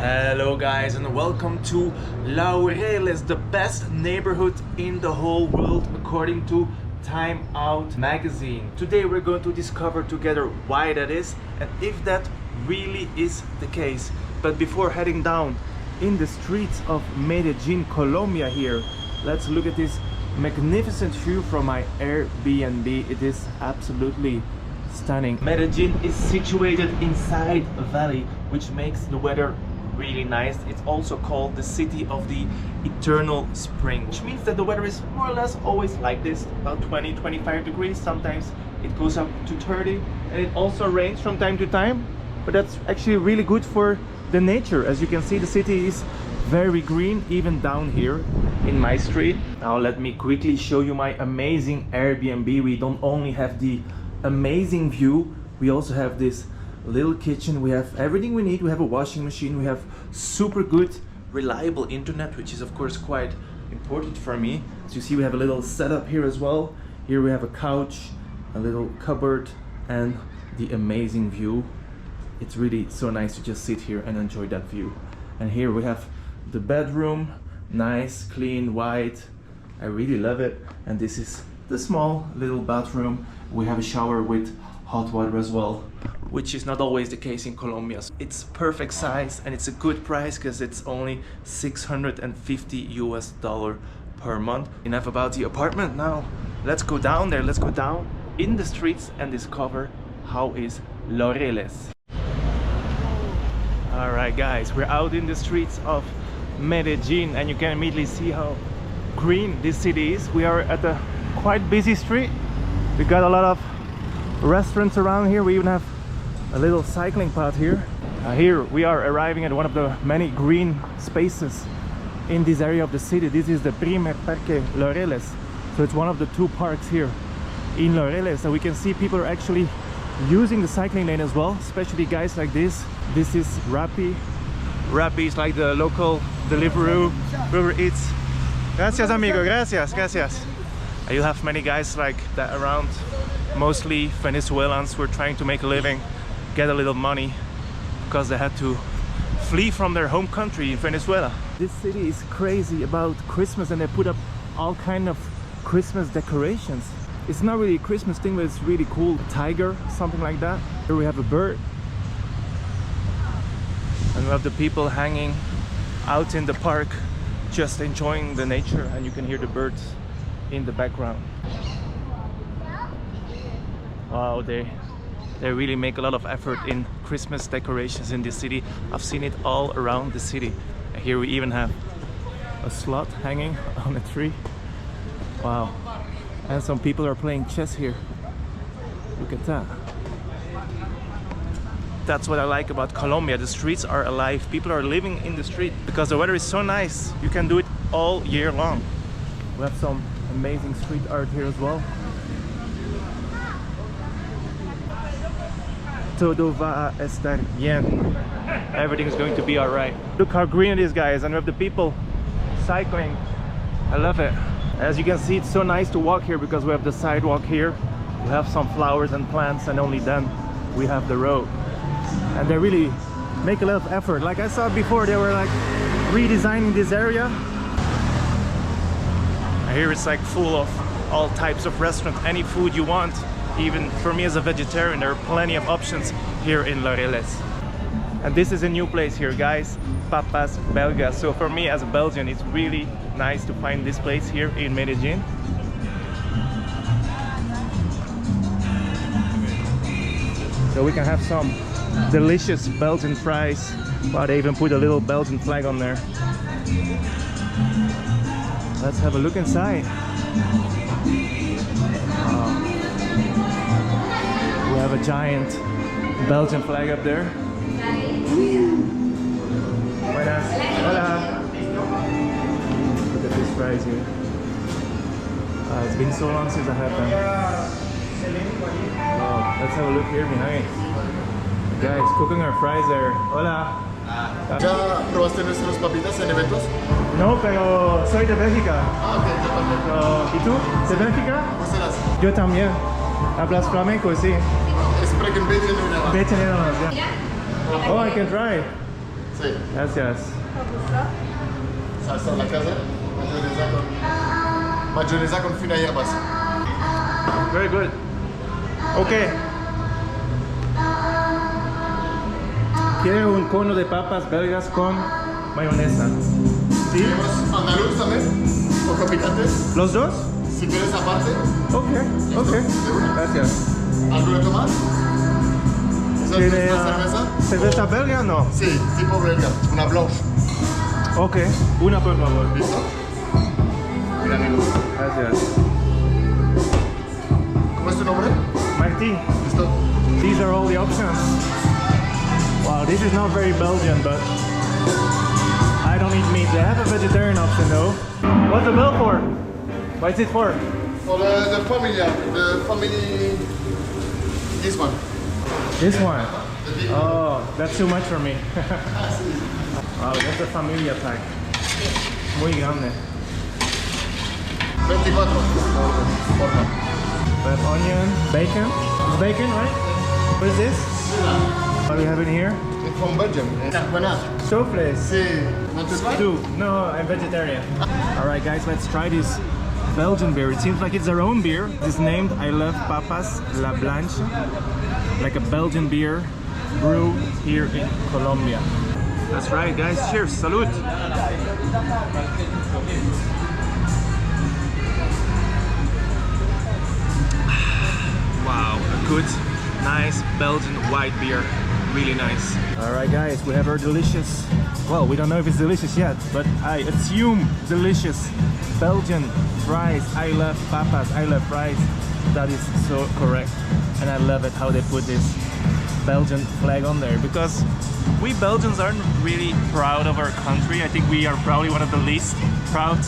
Hello guys and welcome to Laureles, the best neighborhood in the whole world according to Time Out magazine. Today we're going to discover together why that is and if that really is the case. But before heading down in the streets of Medellin, Colombia here, let's look at this magnificent view from my Airbnb. It is absolutely stunning. Medellin is situated inside a valley, which makes the weather really nice. It's also called the city of the eternal spring, which means that the weather is more or less always like this, about 20-25 degrees. Sometimes it goes up to 30, and it also rains from time to time, but that's actually really good for the nature. As you can see, the city is very green, even down here in my street. Now let me quickly show you my amazing Airbnb. We don't only have the amazing view, we also have this little kitchen. We have everything we need. We have a washing machine. We have super good reliable internet, which is of course quite important for me. As you see, we have a little setup here as well. Here we have a couch, a little cupboard, and the amazing view. It's really so nice to just sit here and enjoy that view. And here we have the bedroom, nice, clean, white. I really love it. And this is the small little bathroom. We have a shower with hot water as well, which is not always the case in Colombia. It's perfect size and it's a good price because it's only $650 per month. Enough about the apartment. Now let's go down there. Let's go down in the streets and discover how is Laureles. All right guys, we're out in the streets of Medellin and you can immediately see how green this city is. We are at a quite busy street. We got a lot of restaurants around here. We even have a little cycling path here. Here we are arriving at one of the many green spaces in this area of the city. This is the Primer Parque de Laureles. So it's one of the two parks here in Laureles. So we can see people are actually using the cycling lane as well, especially guys like this. This is Rappi. Rappi is like the local Deliveroo, Uber Eats. Gracias amigo, gracias, gracias. You have many guys like that around, mostly Venezuelans who are trying to make a living, get a little money because they had to flee from their home country in Venezuela. This city is crazy about Christmas and they put up all kind of Christmas decorations. It's not really a Christmas thing, but it's really cool. A tiger, something like that. Here we have a bird. And we have the people hanging out in the park, just enjoying the nature, and you can hear the birds in the background. Wow, they really make a lot of effort in Christmas decorations in this city. I've seen it all around the city. And here we even have a sloth hanging on a tree. Wow. And some people are playing chess here. Look at that. That's what I like about Colombia. The streets are alive. People are living in the street because the weather is so nice. You can do it all year long. We have some amazing street art here as well. Todo va a estar bien. Everything is going to be alright. Look how green it is, guys, and we have the people cycling. I love it. As you can see, it's so nice to walk here because we have the sidewalk here. We have some flowers and plants, and only then we have the road. And they really make a lot of effort. Like I saw before, they were like redesigning this area. Here it's like full of all types of restaurants, any food you want. Even for me as a vegetarian, there are plenty of options here in Laureles. And this is a new place here, guys, Papas Belgas. So for me as a Belgian, it's really nice to find this place here in Medellin. So we can have some delicious Belgian fries. Wow, they even put a little Belgian flag on there. Let's have a look inside. We have a giant Belgian flag up there. Buenas. Hola. Look at these fries here. It's been so long since I had them. Wow, let's have a look here behind. Guys, cooking our fries there. Hola. ¿Ya probaste nuestros papitas en eventos? No, pero soy de Bélgica. Ah, ok, yo también. ¿Y tú? ¿De Bélgica? Bruselas. Yo también. ¿Hablas flamenco? Sí. Ik spreek een beetje Nederlands. Beetje Nederlands, ja. Oh, I can try. Sí. Gracias. Salsa a la casa, mayonesa con fina hierbas. Very good. Okay. Quiero un cono de papas belgas con mayonesa. ¿Sí? ¿Tenemos andaluz también? ¿Poco picantes? ¿Los dos? Si quieres aparte. Ok. Gracias. ¿Algo de tomar? ¿Esa es ¿Tiene nuestra cerveza? cerveza belga o no? Sí, tipo belga, una blanche. Ok, una por favor. ¿Listo? Mira, amigo. Gracias. ¿Cómo es tu nombre? Martín, ¿Listo? these are all the options. Wow, this is not very Belgian, but I don't eat meat. They have a vegetarian option though. What's the bill for? What is it for? For the family, this one. This one. Oh, that's too much for me. Wow, that's the familia pack. Muy grande. 24. Por favor. We have onion, bacon. It's bacon, right? What is this? What do we have in here? It's from Belgium. Carbonate. Souffles. Sí. Want to try? Stew. No, I'm vegetarian. Alright guys, let's try this Belgian beer. It seems like it's their own beer. It's named I Love Papas La Blanche. Like a Belgian beer brewed here in Colombia. That's right guys, cheers, salud! Wow, a good, nice Belgian white beer. Really nice. Alright guys, we have our delicious, well, we don't know if it's delicious yet, but I assume delicious Belgian fries. I love papas, I love fries. That is so correct. And I love it how they put this Belgian flag on there, because we Belgians aren't really proud of our country. I think we are probably one of the least proud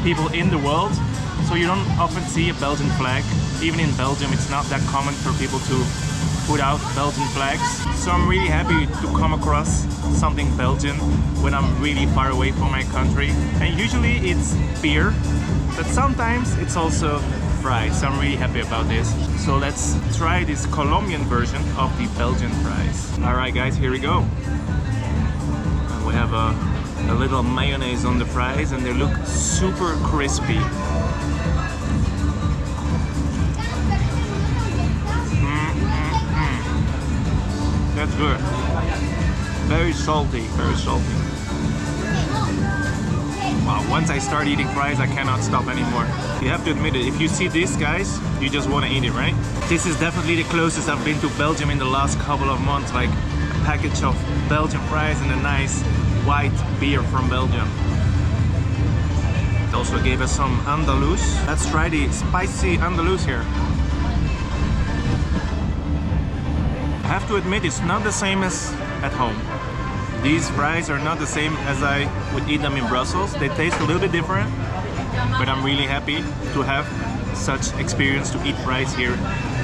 people in the world. So you don't often see a Belgian flag. Even in Belgium, it's not that common for people to put out Belgian flags. So I'm really happy to come across something Belgian when I'm really far away from my country. And usually it's beer, but sometimes it's also fries. So I'm really happy about this. So let's try this Colombian version of the Belgian fries. Alright guys, here we go. And we have a little mayonnaise on the fries and they look super crispy. That's good. Very salty, very salty. Wow, once I start eating fries, I cannot stop anymore. You have to admit it, if you see this, guys, you just want to eat it, right? This is definitely the closest I've been to Belgium in the last couple of months, like a package of Belgian fries and a nice white beer from Belgium. They also gave us some Andalus. Let's try the spicy Andalus here. I have to admit, it's not the same as at home. These fries are not the same as I would eat them in Brussels. They taste a little bit different, but I'm really happy to have such experience to eat fries here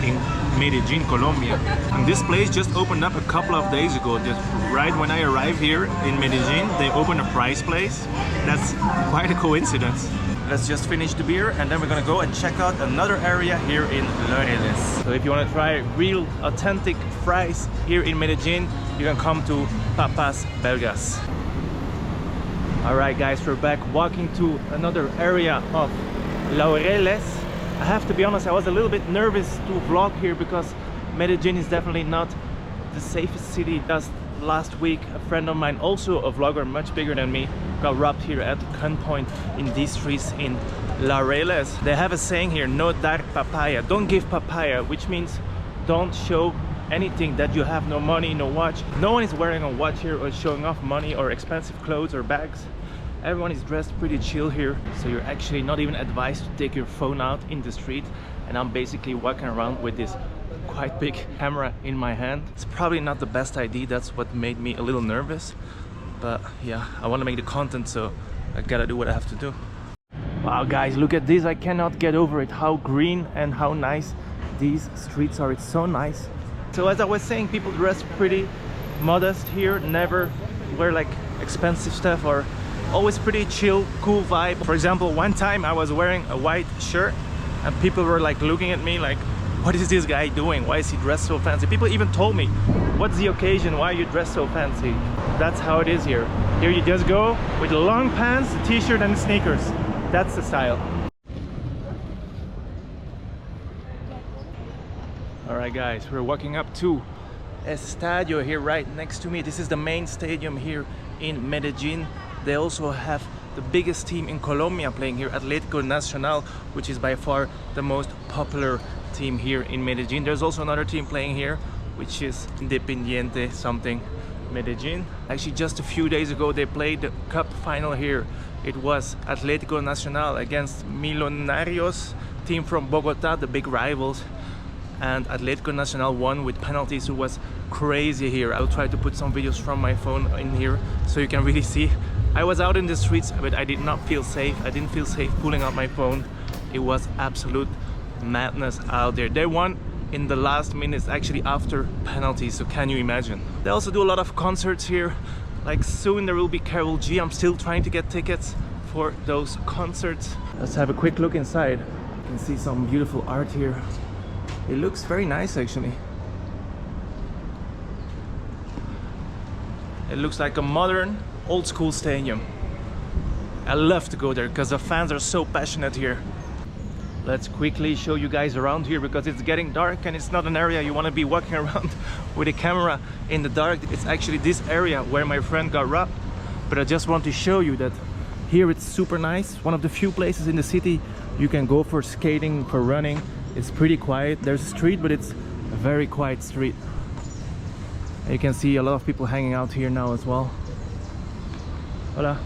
in Medellin, Colombia. And this place just opened up a couple of days ago. Just right when I arrived here in Medellin, they opened a fries place. That's quite a coincidence. Let's just finish the beer and then we're gonna go and check out another area here in Laureles. So if you want to try real authentic fries here in Medellin, you can come to Papas Belgas. Alright guys, we're back walking to another area of Laureles. I have to be honest, I was a little bit nervous to vlog here because Medellin is definitely not the safest city. Just last week, a friend of mine, also a vlogger much bigger than me, got robbed here at gunpoint in these streets in Laureles. They have a saying here, no dar papaya, don't give papaya, which means don't show anything that you have, no money, no watch. No one is wearing a watch here or showing off money or expensive clothes or bags. Everyone is dressed pretty chill here, so you're actually not even advised to take your phone out in the street. And I'm basically walking around with this quite big camera in my hand. It's probably not the best idea. That's what made me a little nervous, but yeah, I want to make the content, so I gotta do what I have to do. Wow guys, look at this. I cannot get over it, how green and how nice these streets are. It's so nice. So as I was saying, people dress pretty modest here, never wear like expensive stuff, or always pretty chill, cool vibe. For example, one time I was wearing a white shirt and people were like looking at me like, what is this guy doing? Why is he dressed so fancy? People even told me, what's the occasion? Why you dress so fancy? That's how it is here. Here you just go with the long pants, the t-shirt and the sneakers. That's the style. Alright guys, we're walking up to Estadio here right next to me. This is the main stadium here in Medellin. They also have the biggest team in Colombia playing here, Atlético Nacional, which is by far the most popular team here in Medellin. There's also another team playing here, which is Independiente something Medellin. Actually, just a few days ago they played the cup final here. It was Atlético Nacional against Millonarios, team from Bogota, the big rivals. And Atlético Nacional won with penalties. It was crazy here. I'll try to put some videos from my phone in here so you can really see. I was out in the streets, but I did not feel safe. I didn't feel safe pulling out my phone. It was absolute madness out there. They won in the last minutes, actually after penalties, so can you imagine? They also do a lot of concerts here. Like soon there will be Karol G. I'm still trying to get tickets for those concerts. Let's have a quick look inside. You can see some beautiful art here. It looks very nice actually. It looks like a modern, old school stadium. I love to go there because the fans are so passionate here. Let's quickly show you guys around here because it's getting dark and it's not an area you want to be walking around with a camera in the dark. It's actually this area where my friend got robbed. But I just want to show you that here it's super nice. One of the few places in the city you can go for skating, for running. It's pretty quiet. There's a street, but it's a very quiet street. And you can see a lot of people hanging out here now as well. Hola.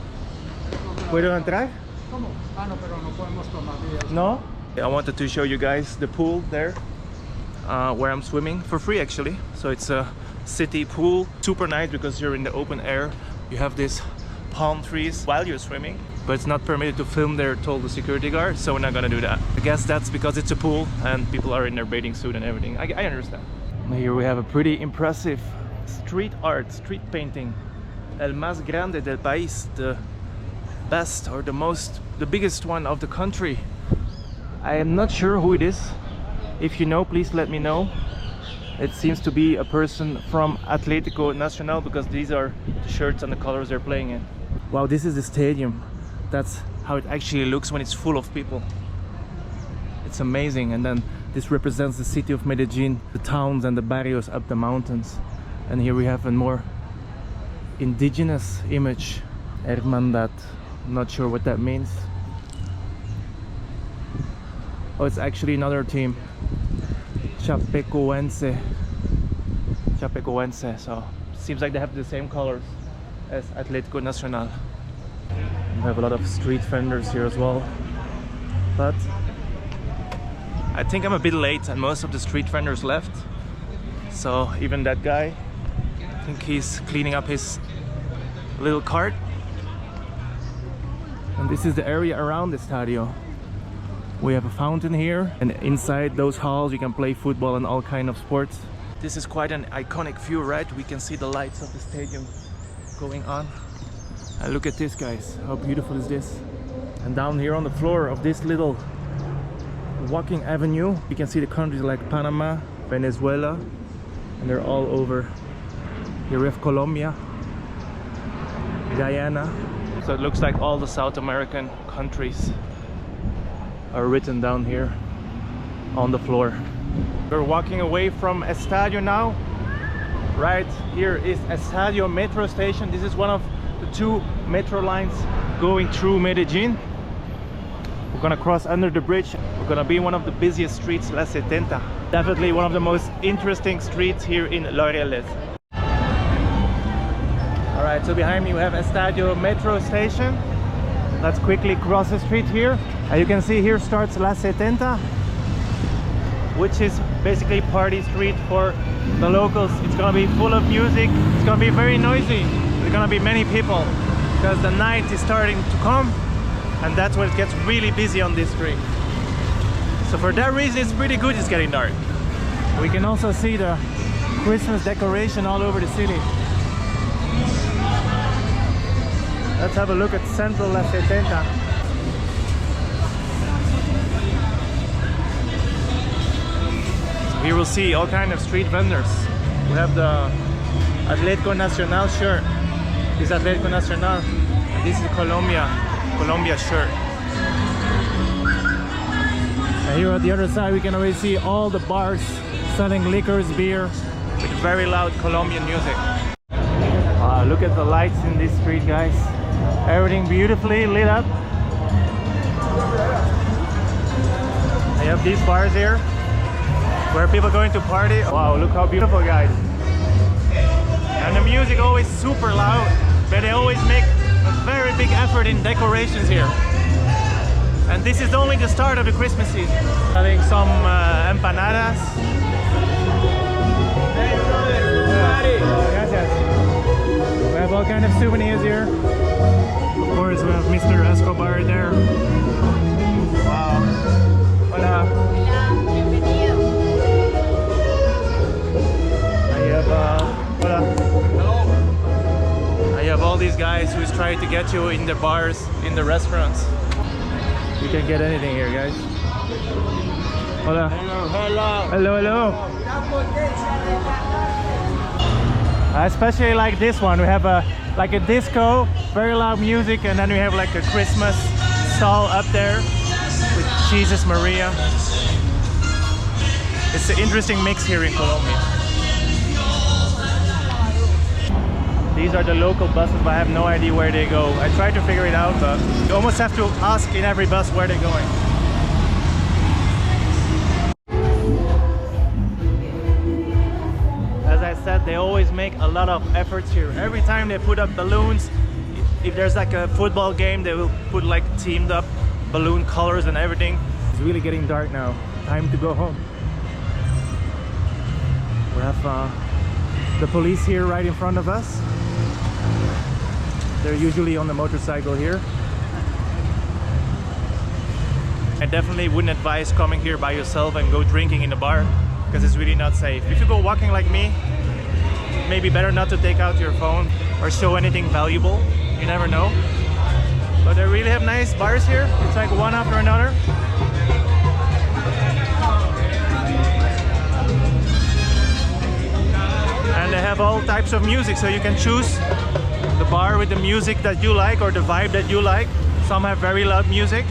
¿Puedo entrar? ¿Cómo? Ah, no, pero no podemos tomar videos. No? I wanted to show you guys the pool there, where I'm swimming for free actually. So it's a city pool, super nice because you're in the open air. You have these palm trees while you're swimming, but it's not permitted to film there, told the security guard, so we're not gonna do that. I guess that's because it's a pool and people are in their bathing suit and everything. I understand. Here we have a pretty impressive street art, street painting. El más grande del país, the best or the biggest one of the country. I am not sure who it is. If you know, please let me know. It seems to be a person from Atlético Nacional because these are the shirts and the colors they're playing in. Wow, this is the stadium. That's how it actually looks when it's full of people. It's amazing. And then this represents the city of Medellin, the towns and the barrios up the mountains. And here we have a more indigenous image, Hermandad. Not sure what that means. Oh, it's actually another team, Chapecoense. So seems like they have the same colors as Atlético Nacional. We have a lot of street vendors here as well, but I think I'm a bit late and most of the street vendors left. So even that guy, I think he's cleaning up his little cart. And this is the area around the Estadio. We have a fountain here, and inside those halls you can play football and all kind of sports. This is quite an iconic view, right? We can see the lights of the stadium going on. And look at this, guys. How beautiful is this? And down here on the floor of this little walking avenue, you can see the countries like Panama, Venezuela, and they're all over. Here we have Colombia, Guyana. So it looks like all the South American countries are written down here on the floor. We're walking away from Estadio now. Right here is Estadio metro station. This is one of the two metro lines going through Medellin. We're gonna cross under the bridge. We're gonna be in one of the busiest streets, La 70. Definitely one of the most interesting streets here in Laureles. Alright, so behind me we have Estadio metro station. Let's quickly cross the street here. As you can see, here starts La 70, which is basically party street for the locals. It's gonna be full of music. It's gonna be very noisy. There's gonna be many people because the night is starting to come, and that's when it gets really busy on this street. So for that reason, it's pretty good it's getting dark. We can also see the Christmas decoration all over the city. Let's have a look at Central La 70. Here we'll see all kind of street vendors. We have the Atlético Nacional shirt. This is Atlético Nacional. And this is Colombia shirt. And here on the other side we can already see all the bars selling liquors, beer, with very loud Colombian music. Look at the lights in this street, guys. Everything beautifully lit up. I have these bars here where people are going to party. Wow, look how beautiful, guys. And the music always super loud, but they always make a very big effort in decorations here. And this is only the start of the Christmas season. Having some empanadas. We have all kind of souvenirs here. Of course, we have Mr. Escobar there. Wow. Hola. Hola, bienvenido. I have all these guys who's trying to get you in the bars, in the restaurants. You can get anything here, guys. Hola. Hello, hello. Hello, hello. I especially like this one. We have like a disco, very loud music, and then we have like a Christmas stall up there with Jesus Maria. It's an interesting mix here in Colombia. These are the local buses, but I have no idea where they go. I tried to figure it out, but you almost have to ask in every bus where they're going. As I said, they always make a lot of efforts here. Every time they put up balloons, if there's like a football game, they will put like teamed up balloon colors and everything. It's really getting dark now. Time to go home. We have the police here right in front of us. They're usually on the motorcycle here. I definitely wouldn't advise coming here by yourself and go drinking in the bar, because it's really not safe. If you go walking like me, maybe better not to take out your phone or show anything valuable. You never know. But they really have nice bars here. It's like one after another. And they have all types of music, so you can choose the bar with the music that you like or the vibe that you like. Some have very loud music,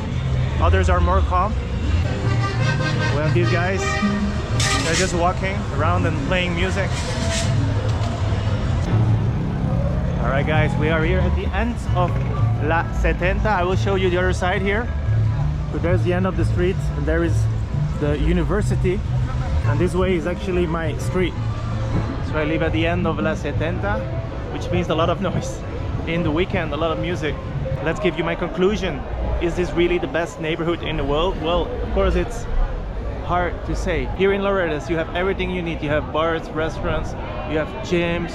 others are more calm. We have these guys, they're just walking around and playing music. Alright guys, we are here at the end of La 70. I will show you the other side here. So there's the end of the street and there is the university, and this way is actually my street. So I live at the end of La 70, which means a lot of noise. In the weekend, a lot of music. Let's give you my conclusion. Is this really the best neighborhood in the world? Well, of course it's hard to say. Here in Laureles, you have everything you need. You have bars, restaurants, you have gyms,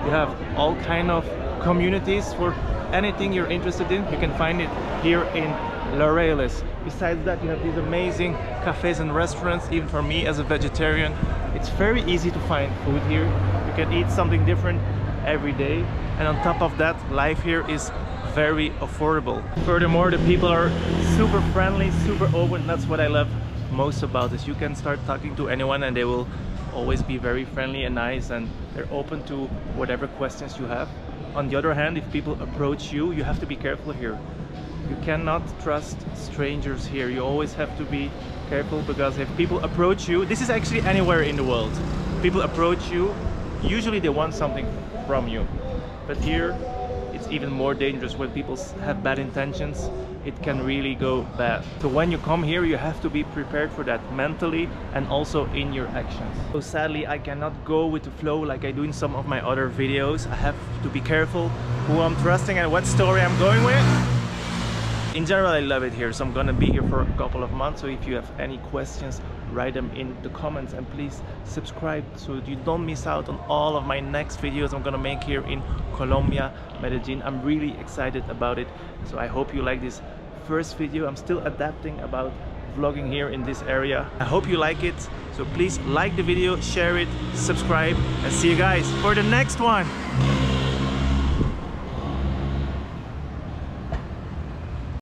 you have all kind of communities for anything you're interested in. You can find it here in Laureles. Besides that, you have these amazing cafes and restaurants. Even for me as a vegetarian, it's very easy to find food here. You can eat something different every day, and on top of that, life here is very affordable. Furthermore, the people are super friendly, super open. That's what I love most about this. You can start talking to anyone and they will always be very friendly and nice, and they're open to whatever questions you have. On the other hand, if people approach you, you have to be careful here. You cannot trust strangers here. You always have to be careful, because if people approach you, this is actually anywhere in the world, people approach you, usually they want something from you. But here it's even more dangerous. When people have bad intentions, it can really go bad. So when you come here, you have to be prepared for that mentally and also in your actions. So sadly, I cannot go with the flow like I do in some of my other videos. I have to be careful who I'm trusting and what story I'm going with. In general, I love it here, so I'm gonna be here for a couple of months. So if you have any questions, write them in the comments, and please subscribe so you don't miss out on all of my next videos I'm gonna make here in Colombia, Medellin. I'm really excited about it. So I hope you like this first video. I'm still adapting about vlogging here in this area. I hope you like it. So please like the video, share it, subscribe, and see you guys for the next one.